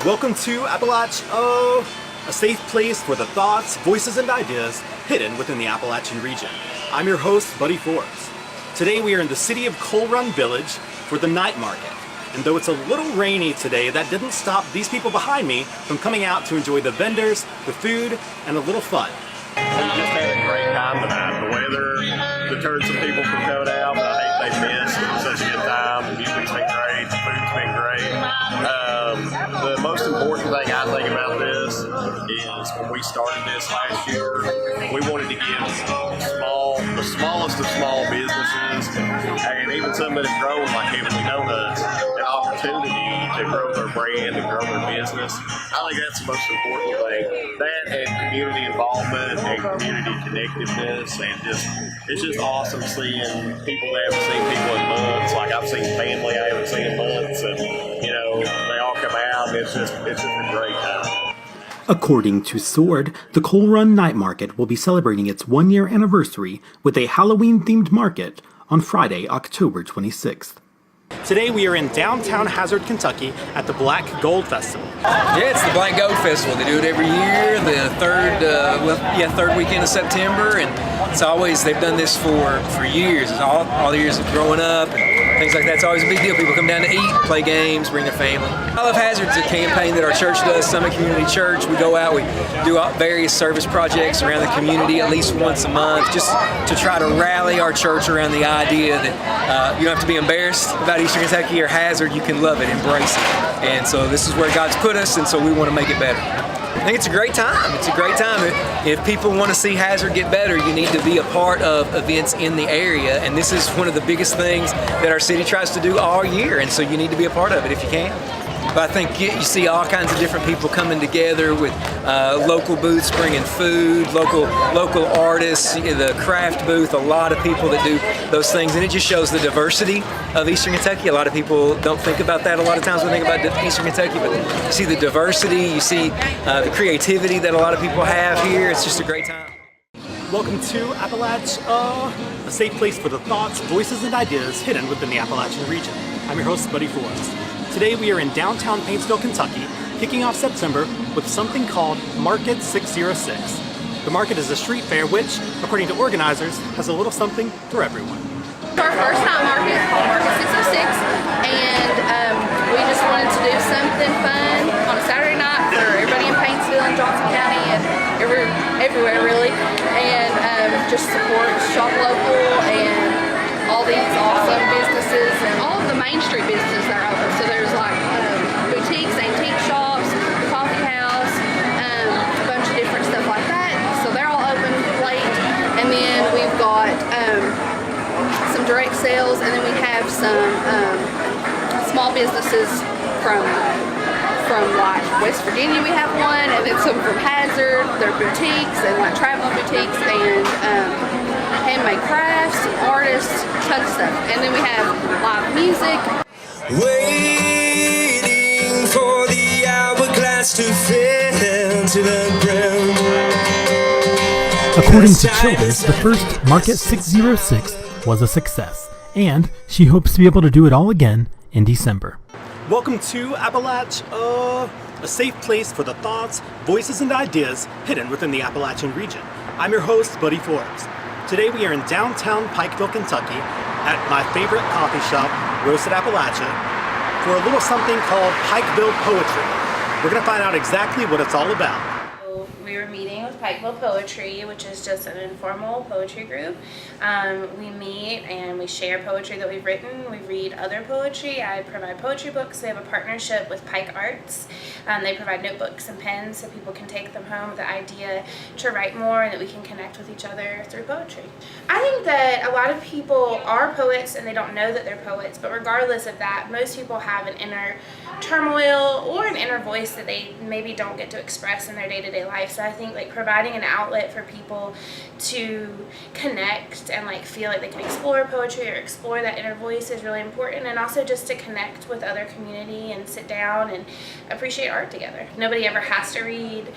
Welcome to Appalachia, a safe place for the thoughts, voices, and ideas hidden within the Appalachian region. I'm your host, Buddy Forbes. Today we are in the city of Coal Run Village for the night market. And though it's a little rainy today, that didn't stop these people behind me from coming out to enjoy the vendors, the food, and a little fun. We just had a great time tonight. The weather deterred some people from coming out, but I hate they missed. It was such a good time. The music's been great. The food's been great. The most important thing I think about this is when we started this last year, we wanted to give the smallest of small businesses, and even some that have grown like Heavenly Donuts, an opportunity to grow their brand and grow their business. I think that's the most important thing. That and community involvement and community connectiveness, and it's just awesome seeing people that haven't seen people in months. Like I've seen family I haven't seen in months, and they all come out. It's just a great time. According to Sword, the Coal Run Night Market will be celebrating its one-year anniversary with a Halloween-themed market on Friday, October 26th. Today we are in downtown Hazard, Kentucky at the Black Gold Festival. Yeah, it's the Black Gold Festival. They do it every year, the third weekend of September, and it's always, they've done this for years. It's all the years of growing up and things like that. It's always a big deal. People come down to eat, play games, bring their family. I Love Hazard is a campaign that our church does, Summit Community Church. We go out, we do various service projects around the community at least once a month, just to try to rally our church around the idea that you don't have to be embarrassed about Eastern Kentucky or Hazard. You can love it, embrace it. And so this is where God's put us, and so we want to make it better. I think it's a great time. It's a great time. If people want to see Hazard get better, you need to be a part of events in the area, and this is one of the biggest things that our city tries to do all year, and so you need to be a part of it if you can. But I think you see all kinds of different people coming together with local booths bringing food, local artists, the craft booth, a lot of people that do those things, and it just shows the diversity of Eastern Kentucky. A lot of people don't think about that a lot of times when they think about Eastern Kentucky, but you see the diversity, you see the creativity that a lot of people have here. It's just a great time. Welcome to Appalachia, a safe place for the thoughts, voices, and ideas hidden within the Appalachian region. I'm your host, Buddy Forbes. Today we are in downtown Paintsville, Kentucky, kicking off September with something called Market 606. The market is a street fair which, according to organizers, has a little something for everyone. It's our first time market called Market 606, and we just wanted to do something fun on a Saturday night for everybody in Paintsville and Johnson County and everywhere really, and just support shop local and all these awesome businesses and all of the Main Street businesses that are open. So there's like boutiques, antique shops, coffee house, a bunch of different stuff like that. So they're all open late, and then we've got some direct sales, and then we have some small businesses from like West Virginia. We have one, and then some from Hazard. They're boutiques and like traveling boutiques and handmade crafts, artists, tons of stuff. And then we have live music. Waiting for the hourglass to fill to the brim. According to Childers, the first Market 606 was a success, and she hopes to be able to do it all again in December. Welcome to Appalachia, a safe place for the thoughts, voices, and ideas hidden within the Appalachian region. I'm your host, Buddy Forbes. Today we are in downtown Pikeville, Kentucky at my favorite coffee shop, Roasted Appalachia, for a little something called Pikeville Poetry. We're going to find out exactly what it's all about. We were meeting with Pikeville Poetry, which is just an informal poetry group. We meet and we share poetry that we've written. We read other poetry. I provide poetry books. They have a partnership with Pike Arts. They provide notebooks and pens so people can take them home with the idea to write more and that we can connect with each other through poetry. I think that a lot of people are poets and they don't know that they're poets, but regardless of that, most people have an inner turmoil or an inner voice that they maybe don't get to express in their day-to-day life. So I think like providing an outlet for people to connect and like feel like they can explore poetry or explore that inner voice is really important, and also just to connect with other community and sit down and appreciate art together. Nobody ever has to read.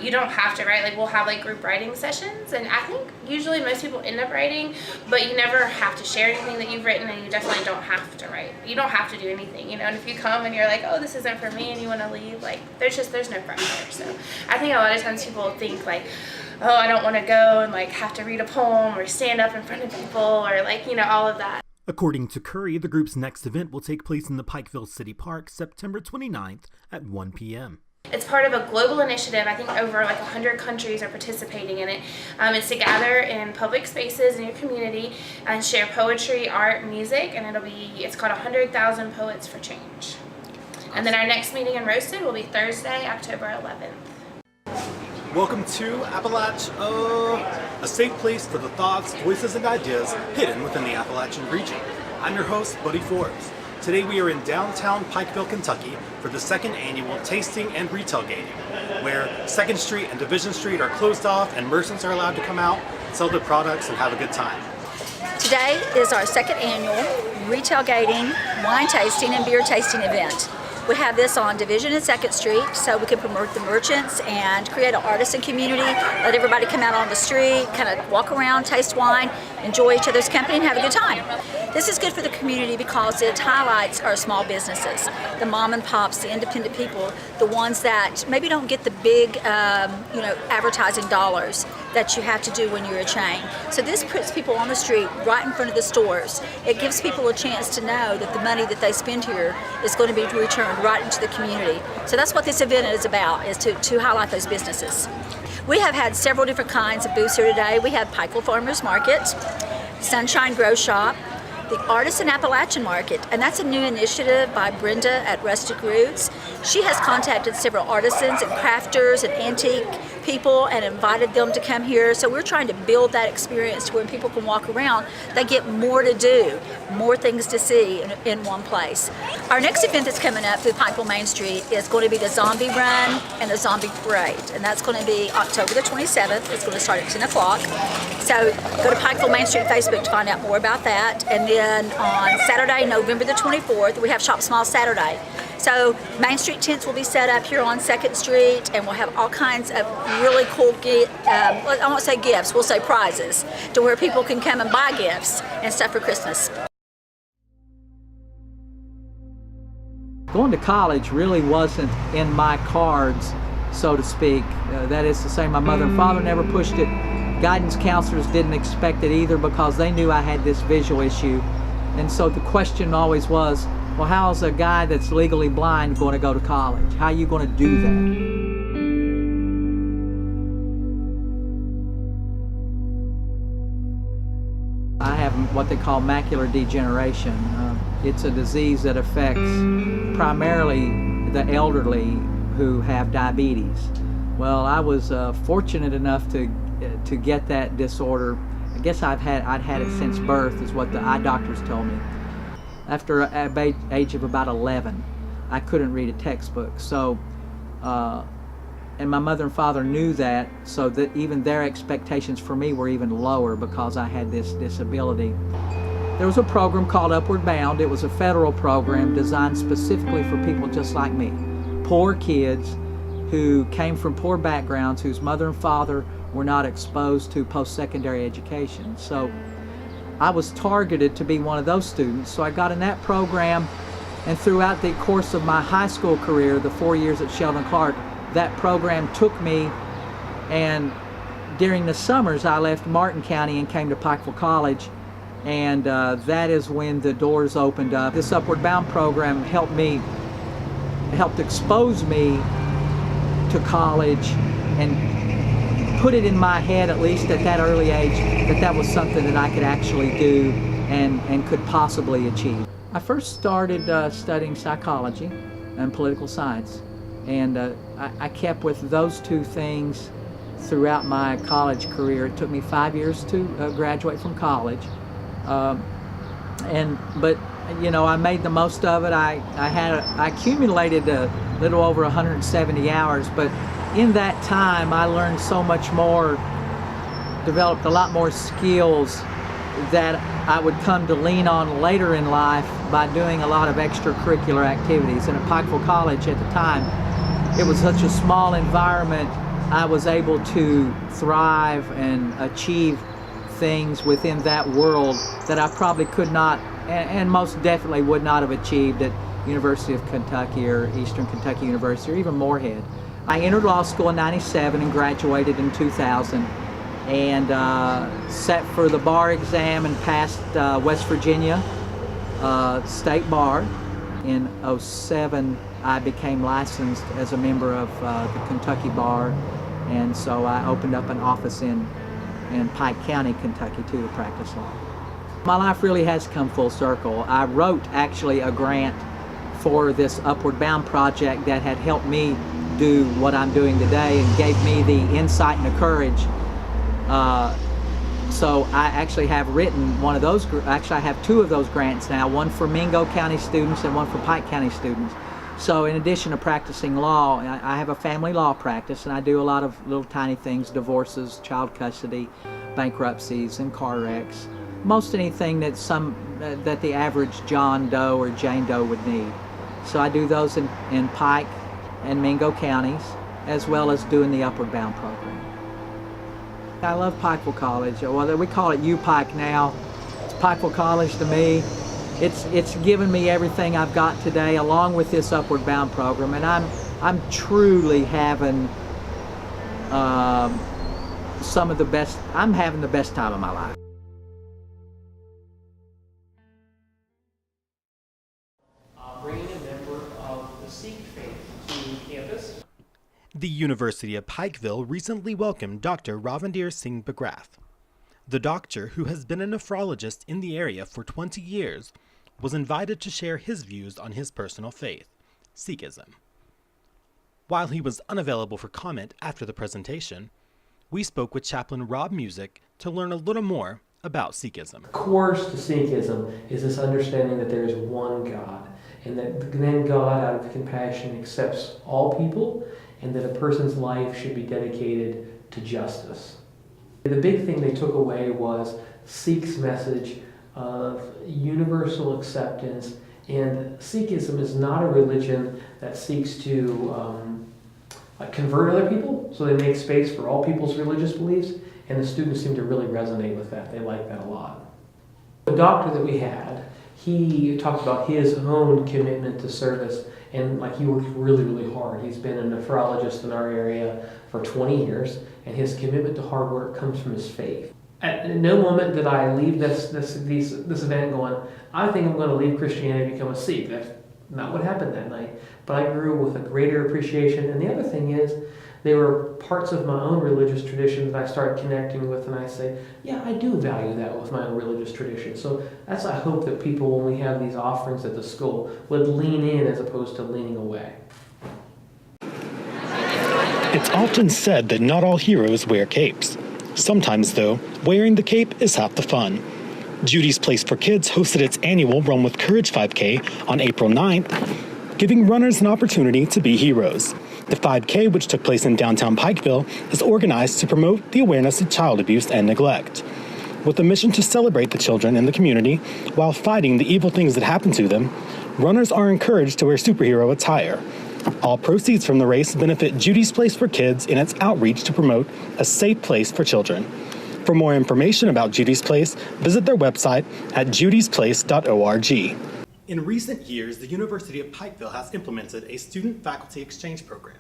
You don't have to write. Like we'll have like group writing sessions, and I think usually most people end up writing, but you never have to share anything that you've written, and you definitely don't have to write. You don't have to do anything, you know. And if you come and you're like, oh, this isn't for me, and you want to leave, like there's no pressure. So I think a lot of times people think like, oh, I don't want to go and like have to read a poem or stand up in front of people or like, you know, all of that. According to Curry, the group's next event will take place in the Pikeville City Park September 29th at 1 p.m. It's part of a global initiative. I think over like 100 countries are participating in it. It's to gather in public spaces in your community and share poetry, art, music, and it's called 100,000 Poets for Change. And then our next meeting in Roasted will be Thursday, October 11th. Welcome to Appalach, a safe place for the thoughts, voices, and ideas hidden within the Appalachian region. I'm your host, Buddy Forbes. Today we are in downtown Pikeville, Kentucky for the second annual Tasting and Retail Gating, where 2nd Street and Division Street are closed off and merchants are allowed to come out, sell their products, and have a good time. Today is our second annual retail gating, wine tasting, and beer tasting event. We have this on Division and 2nd Street so we can promote the merchants and create an artisan community, let everybody come out on the street, kind of walk around, taste wine, enjoy each other's company, and have a good time. This is good for the community because it highlights our small businesses, the mom and pops, the independent people, the ones that maybe don't get the big advertising dollars that you have to do when you're a chain. So this puts people on the street right in front of the stores. It gives people a chance to know that the money that they spend here is going to be returned right into the community. So that's what this event is about, is to highlight those businesses. We have had several different kinds of booths here today. We have Pikeville Farmers Market, Sunshine Grow Shop, the Artisan Appalachian Market, and that's a new initiative by Brenda at Rustic Roots. She has contacted several artisans and crafters and antique people and invited them to come here. So we're trying to build that experience to where people can walk around, they get more to do, more things to see in one place. Our next event that's coming up through Pikeville Main Street is going to be the Zombie Run and the Zombie Parade, and that's going to be October the 27th. It's going to start at 10 o'clock. So go to Pikeville Main Street Facebook to find out more about that. And then on Saturday, November the 24th, we have Shop Small Saturday. So Main Street tents will be set up here on 2nd Street, and we'll have all kinds of really cool, I won't say gifts, we'll say prizes, to where people can come and buy gifts and stuff for Christmas. Going to college really wasn't in my cards, so to speak. That is to say, my mother and father never pushed it. Guidance counselors didn't expect it either because they knew I had this visual issue. And so the question always was, well, how's a guy that's legally blind going to go to college? How are you going to do that? I have what they call macular degeneration. It's a disease that affects primarily the elderly who have diabetes. Well, I was fortunate enough to get that disorder. I guess I'd had it since birth, is what the eye doctors told me. After an age of about 11, I couldn't read a textbook. So, and my mother and father knew that, so that even their expectations for me were even lower because I had this disability. There was a program called Upward Bound. It was a federal program designed specifically for people just like me, poor kids who came from poor backgrounds, whose mother and father were not exposed to post-secondary education. So I was targeted to be one of those students. So I got in that program, and throughout the course of my high school career, the 4 years at Sheldon Clark, that program took me, and during the summers I left Martin County and came to Pikeville College, and that is when the doors opened up. This Upward Bound program helped expose me to college and put it in my head, at least at that early age, that was something that I could actually do and could possibly achieve. I first started studying psychology and political science, and I kept with those two things throughout my college career. It took me 5 years to graduate from college, but you know, I made the most of it. I accumulated a little over 170 hours, but in that time, I learned so much more, developed a lot more skills that I would come to lean on later in life by doing a lot of extracurricular activities. And at Pikeville College at the time, it was such a small environment, I was able to thrive and achieve things within that world that I probably could not, and most definitely would not have achieved at University of Kentucky or Eastern Kentucky University or even Moorhead. I entered law school in '97 and graduated in 2000, and sat for the bar exam and passed West Virginia State Bar. In '07, I became licensed as a member of the Kentucky Bar, and so I opened up an office in Pike County, Kentucky, to practice law. My life really has come full circle. I wrote actually a grant for this Upward Bound project that had helped me do what I'm doing today and gave me the insight and the courage. So I actually have written one of those, actually I have two of those grants now, one for Mingo County students and one for Pike County students. So in addition to practicing law, I have a family law practice, and I do a lot of little tiny things, divorces, child custody, bankruptcies, and car wrecks. Most anything that that the average John Doe or Jane Doe would need. So I do those in Pike and Mingo counties, as well as doing the Upward Bound program. I love Pikeville College. Well, we call it U-Pike now. It's Pikeville College to me. It's given me everything I've got today, along with this Upward Bound program, and I'm truly having some of the best. I'm having the best time of my life. Bringing a member of the Sikh faith to campus. The University of Pikeville recently welcomed Dr. Ravindir Singh Bagrath. The doctor, who has been a nephrologist in the area for 20 years, was invited to share his views on his personal faith, Sikhism. While he was unavailable for comment after the presentation, we spoke with Chaplain Rob Music to learn a little more about Sikhism. Course to Sikhism is this understanding that there is one God, and that then God, out of compassion, accepts all people, and that a person's life should be dedicated to justice. The big thing they took away was Sikh's message of universal acceptance, and Sikhism is not a religion that seeks to convert other people, so they make space for all people's religious beliefs, and the students seem to really resonate with that. They like that a lot. The doctor that we had, he talked about his own commitment to service, and like he worked really, really hard. He's been a nephrologist in our area for 20 years, and his commitment to hard work comes from his faith. At no moment did I leave this event going, I think I'm going to leave Christianity and become a Sikh. That's not what happened that night. But I grew with a greater appreciation. And the other thing is, there were parts of my own religious tradition that I started connecting with, and I say, yeah, I do value that with my own religious tradition. So that's, I hope that people, when we have these offerings at the school, would lean in as opposed to leaning away. It's often said that not all heroes wear capes. Sometimes, though, wearing the cape is half the fun. Judy's Place for Kids hosted its annual Run with Courage 5K on April 9th, giving runners an opportunity to be heroes. The 5K, which took place in downtown Pikeville, is organized to promote the awareness of child abuse and neglect. With a mission to celebrate the children in the community while fighting the evil things that happen to them, runners are encouraged to wear superhero attire. All proceeds from the race benefit Judy's Place for Kids in its outreach to promote a safe place for children. For more information about Judy's Place, visit their website at judysplace.org. In recent years, the University of Pikeville has implemented a student-faculty exchange program.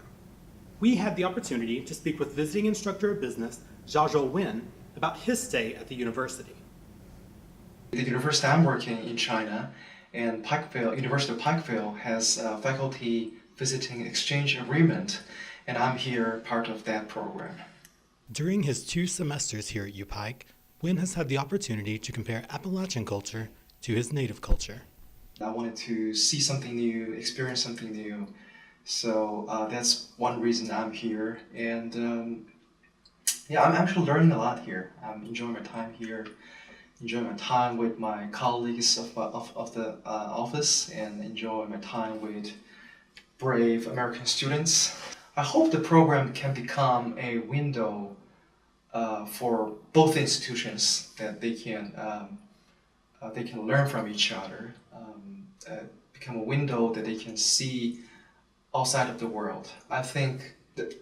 We had the opportunity to speak with visiting instructor of business, Jiazhou Wen, about his stay at the university. The university I'm working in China, and University of Pikeville has a faculty visiting exchange agreement, and I'm here part of that program. During his 2 semesters here at UPike, Wen has had the opportunity to compare Appalachian culture to his native culture. I wanted to see something new, experience something new, so that's one reason I'm here. And yeah, I'm actually learning a lot here. I'm enjoying my time here, enjoying my time with my colleagues of the office, and enjoying my time with brave American students. I hope the program can become a window for both institutions that they can learn from each other, become a window that they can see outside of the world. I think that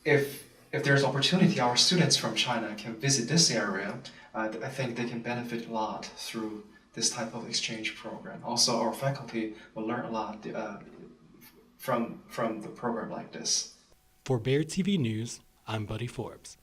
if there's opportunity, our students from China can visit this area. I think they can benefit a lot through this type of exchange program. Also, our faculty will learn a lot from the program like this. For Bear TV News, I'm Buddy Forbes.